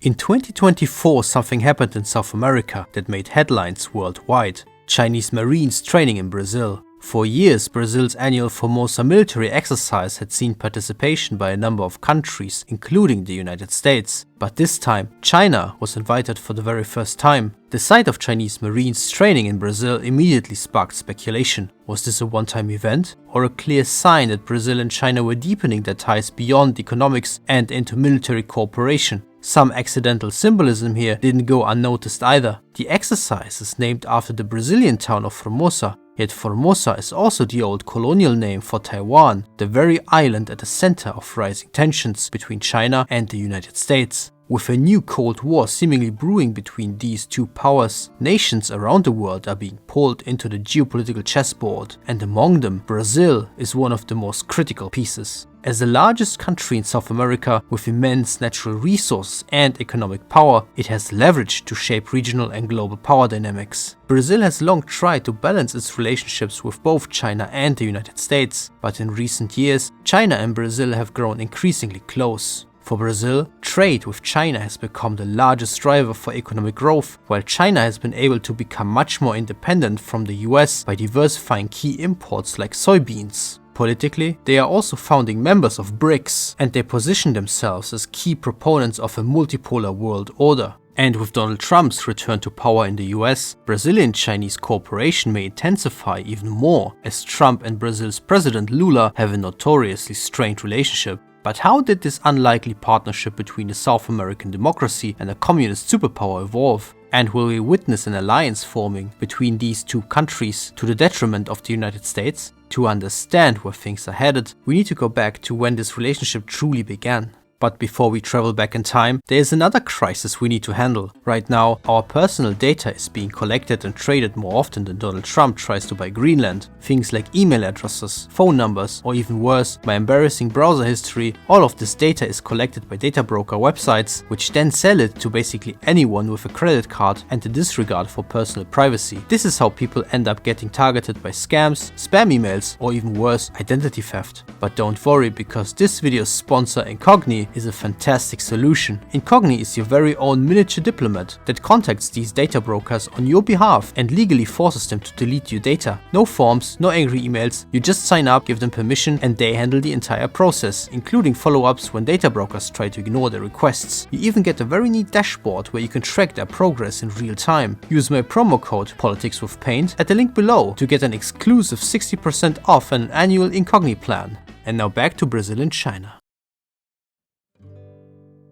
In 2024, something happened in South America that made headlines worldwide. Chinese Marines training in Brazil. For years, Brazil's annual Formosa military exercise had seen participation by a number of countries, including the United States. But this time, China was invited for the very first time. The sight of Chinese Marines training in Brazil immediately sparked speculation. Was this a one-time event, or a clear sign that Brazil and China were deepening their ties beyond economics and into military cooperation? Some accidental symbolism here didn't go unnoticed either. The exercise is named after the Brazilian town of Formosa, yet Formosa is also the old colonial name for Taiwan, the very island at the center of rising tensions between China and the United States. With a new Cold War seemingly brewing between these two powers, nations around the world are being pulled into the geopolitical chessboard, and among them, Brazil is one of the most critical pieces. As the largest country in South America with immense natural resources and economic power, it has leverage to shape regional and global power dynamics. Brazil has long tried to balance its relationships with both China and the United States, but in recent years, China and Brazil have grown increasingly close. For Brazil, trade with China has become the largest driver for economic growth, while China has been able to become much more independent from the US by diversifying key imports like soybeans. Politically, they are also founding members of BRICS, and they position themselves as key proponents of a multipolar world order. And with Donald Trump's return to power in the US, Brazilian-Chinese cooperation may intensify even more, as Trump and Brazil's President Lula have a notoriously strained relationship. But how did this unlikely partnership between a South American democracy and a communist superpower evolve? And will we witness an alliance forming between these two countries to the detriment of the United States? To understand where things are headed, we need to go back to when this relationship truly began. But before we travel back in time, there is another crisis we need to handle. Right now, our personal data is being collected and traded more often than Donald Trump tries to buy Greenland. Things like email addresses, phone numbers, or even worse, my embarrassing browser history, all of this data is collected by data broker websites, which then sell it to basically anyone with a credit card and a disregard for personal privacy. This is how people end up getting targeted by scams, spam emails, or even worse, identity theft. But don't worry, because this video's sponsor Incogni is a fantastic solution. Incogni is your very own miniature diplomat that contacts these data brokers on your behalf and legally forces them to delete your data. No forms, no angry emails, you just sign up, give them permission, and they handle the entire process, including follow-ups when data brokers try to ignore their requests. You even get a very neat dashboard where you can track their progress in real time. Use my promo code PoliticsWithPaint at the link below to get an exclusive 60% off an annual Incogni plan. And now back to Brazil and China.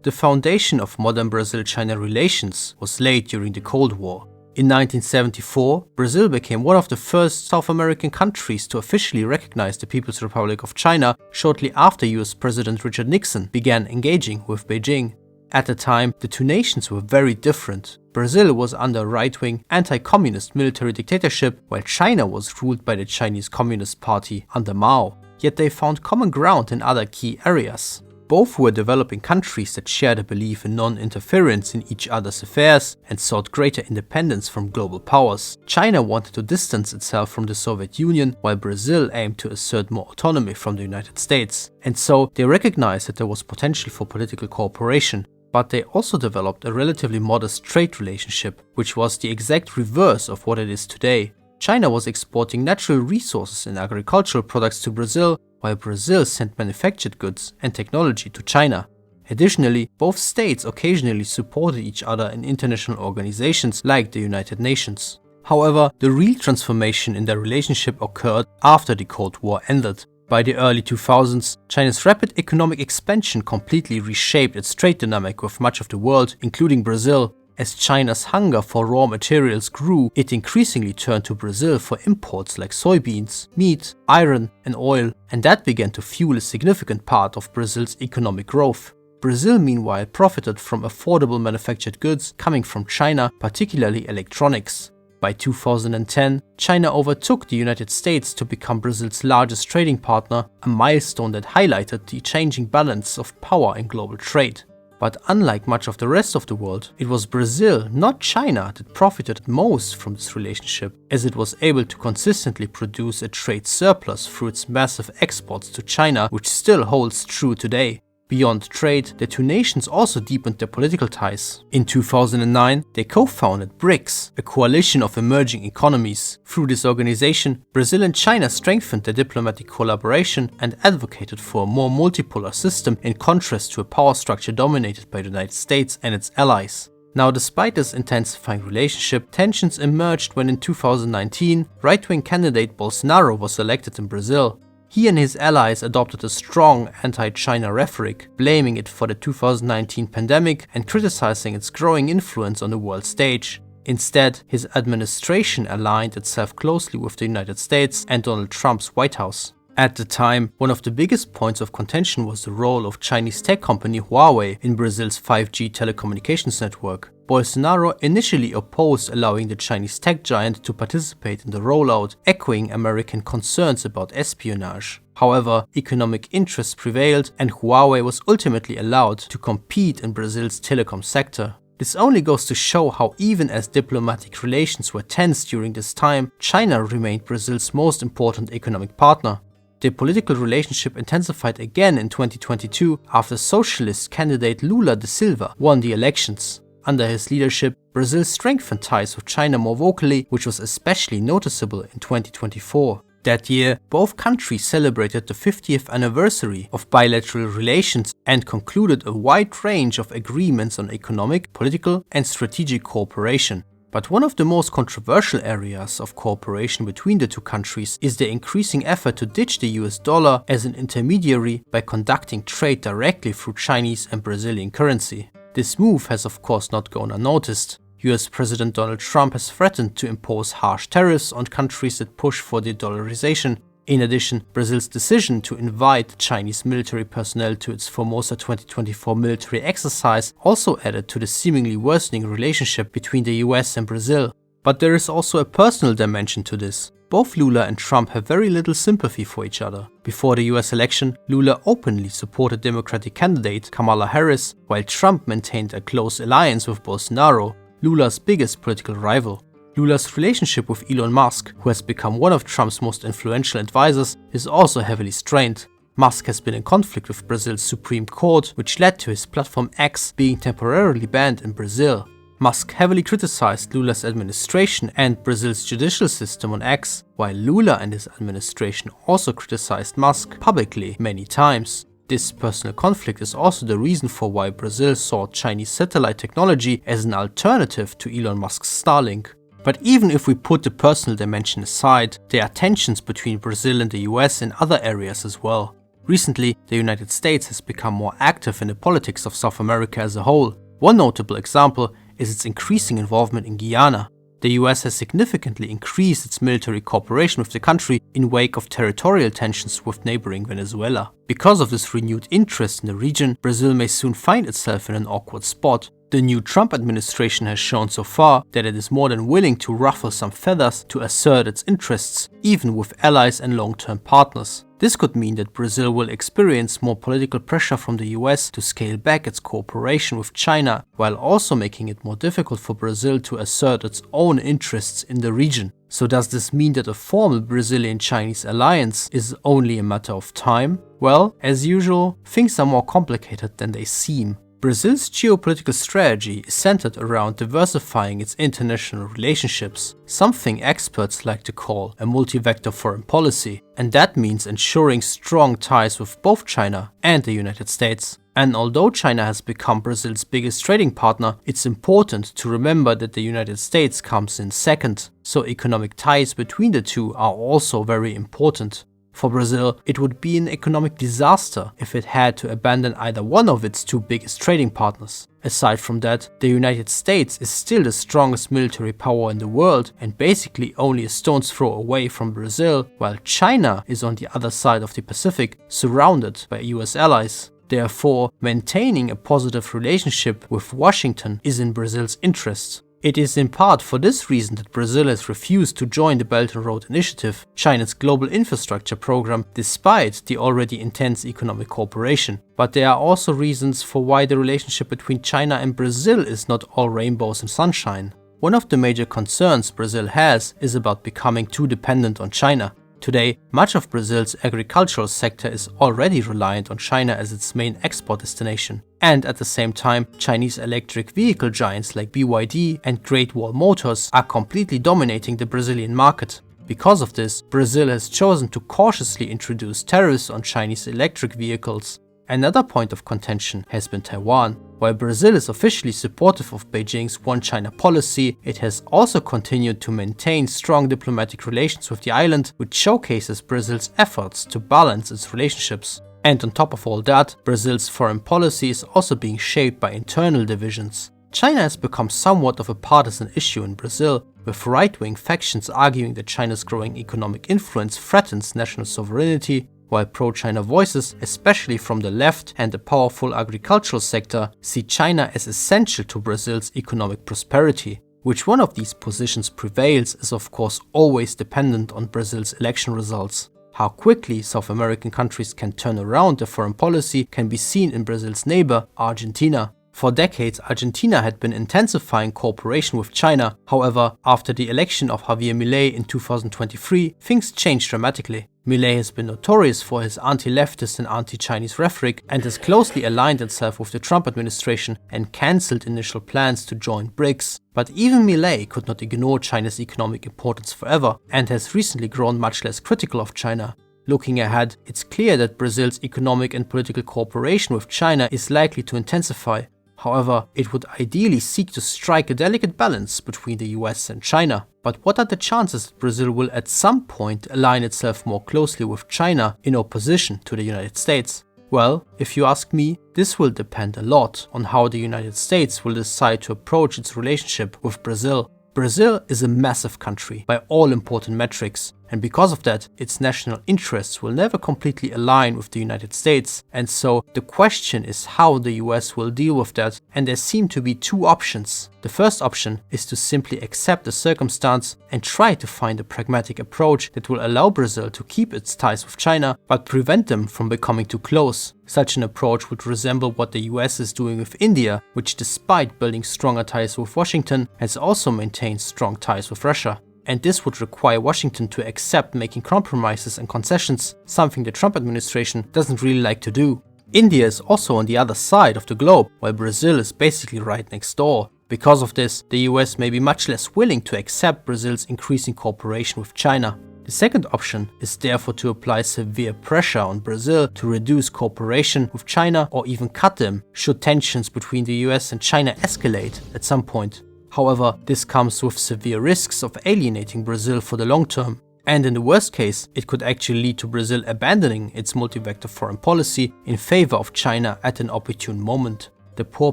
The foundation of modern Brazil-China relations was laid during the Cold War. In 1974, Brazil became one of the first South American countries to officially recognize the People's Republic of China shortly after US President Richard Nixon began engaging with Beijing. At the time, the two nations were very different. Brazil was under a right-wing, anti-communist military dictatorship, while China was ruled by the Chinese Communist Party under Mao. Yet they found common ground in other key areas. Both were developing countries that shared a belief in non-interference in each other's affairs and sought greater independence from global powers. China wanted to distance itself from the Soviet Union, while Brazil aimed to assert more autonomy from the United States. And so they recognized that there was potential for political cooperation. But they also developed a relatively modest trade relationship, which was the exact reverse of what it is today. China was exporting natural resources and agricultural products to Brazil, while Brazil sent manufactured goods and technology to China. Additionally, both states occasionally supported each other in international organizations like the United Nations. However, the real transformation in their relationship occurred after the Cold War ended. By the early 2000s, China's rapid economic expansion completely reshaped its trade dynamic with much of the world, including Brazil. As China's hunger for raw materials grew, it increasingly turned to Brazil for imports like soybeans, meat, iron, and oil, and that began to fuel a significant part of Brazil's economic growth. Brazil, meanwhile, profited from affordable manufactured goods coming from China, particularly electronics. By 2010, China overtook the United States to become Brazil's largest trading partner, a milestone that highlighted the changing balance of power in global trade. But unlike much of the rest of the world, it was Brazil, not China, that profited most from this relationship, as it was able to consistently produce a trade surplus through its massive exports to China, which still holds true today. Beyond trade, the two nations also deepened their political ties. In 2009, they co-founded BRICS, a coalition of emerging economies. Through this organization, Brazil and China strengthened their diplomatic collaboration and advocated for a more multipolar system in contrast to a power structure dominated by the United States and its allies. Now, despite this intensifying relationship, tensions emerged when in 2019, right-wing candidate Bolsonaro was elected in Brazil. He and his allies adopted a strong anti-China rhetoric, blaming it for the 2019 pandemic and criticizing its growing influence on the world stage. Instead, his administration aligned itself closely with the United States and Donald Trump's White House. At the time, one of the biggest points of contention was the role of Chinese tech company Huawei in Brazil's 5G telecommunications network. Bolsonaro initially opposed allowing the Chinese tech giant to participate in the rollout, echoing American concerns about espionage. However, economic interests prevailed and Huawei was ultimately allowed to compete in Brazil's telecom sector. This only goes to show how even as diplomatic relations were tense during this time, China remained Brazil's most important economic partner. The political relationship intensified again in 2022 after socialist candidate Lula da Silva won the elections. Under his leadership, Brazil strengthened ties with China more vocally, which was especially noticeable in 2024. That year, both countries celebrated the 50th anniversary of bilateral relations and concluded a wide range of agreements on economic, political, and strategic cooperation. But one of the most controversial areas of cooperation between the two countries is the increasing effort to ditch the US dollar as an intermediary by conducting trade directly through Chinese and Brazilian currency. This move has of course not gone unnoticed. US President Donald Trump has threatened to impose harsh tariffs on countries that push for de-dollarization. In addition, Brazil's decision to invite Chinese military personnel to its Formosa 2024 military exercise also added to the seemingly worsening relationship between the US and Brazil. But there is also a personal dimension to this. Both Lula and Trump have very little sympathy for each other. Before the US election, Lula openly supported Democratic candidate Kamala Harris, while Trump maintained a close alliance with Bolsonaro, Lula's biggest political rival. Lula's relationship with Elon Musk, who has become one of Trump's most influential advisors, is also heavily strained. Musk has been in conflict with Brazil's Supreme Court, which led to his platform X being temporarily banned in Brazil. Musk heavily criticized Lula's administration and Brazil's judicial system on X, while Lula and his administration also criticized Musk publicly many times. This personal conflict is also the reason for why Brazil saw Chinese satellite technology as an alternative to Elon Musk's Starlink. But even if we put the personal dimension aside, there are tensions between Brazil and the US in other areas as well. Recently, the United States has become more active in the politics of South America as a whole. One notable example is its increasing involvement in Guyana. The US has significantly increased its military cooperation with the country in wake of territorial tensions with neighboring Venezuela. Because of this renewed interest in the region, Brazil may soon find itself in an awkward spot. The new Trump administration has shown so far that it is more than willing to ruffle some feathers to assert its interests, even with allies and long-term partners. This could mean that Brazil will experience more political pressure from the US to scale back its cooperation with China, while also making it more difficult for Brazil to assert its own interests in the region. So does this mean that a formal Brazilian-Chinese alliance is only a matter of time? Well, as usual, things are more complicated than they seem. Brazil's geopolitical strategy is centered around diversifying its international relationships, something experts like to call a multi-vector foreign policy, and that means ensuring strong ties with both China and the United States. And although China has become Brazil's biggest trading partner, it's important to remember that the United States comes in second, so economic ties between the two are also very important. For Brazil, it would be an economic disaster if it had to abandon either one of its two biggest trading partners. Aside from that, the United States is still the strongest military power in the world and basically only a stone's throw away from Brazil, while China is on the other side of the Pacific, surrounded by US allies. Therefore, maintaining a positive relationship with Washington is in Brazil's interest. It is in part for this reason that Brazil has refused to join the Belt and Road Initiative, China's global infrastructure program, despite the already intense economic cooperation. But there are also reasons for why the relationship between China and Brazil is not all rainbows and sunshine. One of the major concerns Brazil has is about becoming too dependent on China. Today, much of Brazil's agricultural sector is already reliant on China as its main export destination. And at the same time, Chinese electric vehicle giants like BYD and Great Wall Motors are completely dominating the Brazilian market. Because of this, Brazil has chosen to cautiously introduce tariffs on Chinese electric vehicles. Another point of contention has been Taiwan. While Brazil is officially supportive of Beijing's One China policy, it has also continued to maintain strong diplomatic relations with the island, which showcases Brazil's efforts to balance its relationships. And on top of all that, Brazil's foreign policy is also being shaped by internal divisions. China has become somewhat of a partisan issue in Brazil, with right-wing factions arguing that China's growing economic influence threatens national sovereignty, while pro-China voices, especially from the left and the powerful agricultural sector, see China as essential to Brazil's economic prosperity. Which one of these positions prevails is of course always dependent on Brazil's election results. How quickly South American countries can turn around their foreign policy can be seen in Brazil's neighbor, Argentina. For decades, Argentina had been intensifying cooperation with China. However, after the election of Javier Milei in 2023, things changed dramatically. Milei has been notorious for his anti-leftist and anti-Chinese rhetoric and has closely aligned itself with the Trump administration and cancelled initial plans to join BRICS. But even Milei could not ignore China's economic importance forever and has recently grown much less critical of China. Looking ahead, it's clear that Brazil's economic and political cooperation with China is likely to intensify. However, it would ideally seek to strike a delicate balance between the US and China. But what are the chances that Brazil will at some point align itself more closely with China in opposition to the United States? Well, if you ask me, this will depend a lot on how the United States will decide to approach its relationship with Brazil. Brazil is a massive country by all important metrics, and because of that, its national interests will never completely align with the United States, and so the question is how the US will deal with that, and there seem to be two options. The first option is to simply accept the circumstance and try to find a pragmatic approach that will allow Brazil to keep its ties with China, but prevent them from becoming too close. Such an approach would resemble what the US is doing with India, which despite building stronger ties with Washington, has also maintained strong ties with Russia. And this would require Washington to accept making compromises and concessions, something the Trump administration doesn't really like to do. India is also on the other side of the globe, while Brazil is basically right next door. Because of this, the US may be much less willing to accept Brazil's increasing cooperation with China. The second option is therefore to apply severe pressure on Brazil to reduce cooperation with China or even cut them, should tensions between the US and China escalate at some point. However, this comes with severe risks of alienating Brazil for the long term. And in the worst case, it could actually lead to Brazil abandoning its multi-vector foreign policy in favor of China at an opportune moment. The poor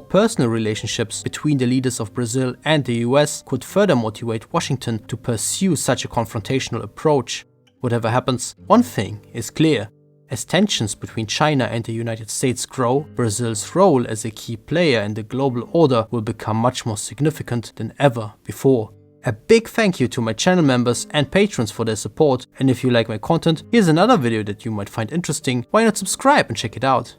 personal relationships between the leaders of Brazil and the US could further motivate Washington to pursue such a confrontational approach. Whatever happens, one thing is clear. As tensions between China and the United States grow, Brazil's role as a key player in the global order will become much more significant than ever before. A big thank you to my channel members and patrons for their support, and if you like my content, here's another video that you might find interesting. Why not subscribe and check it out?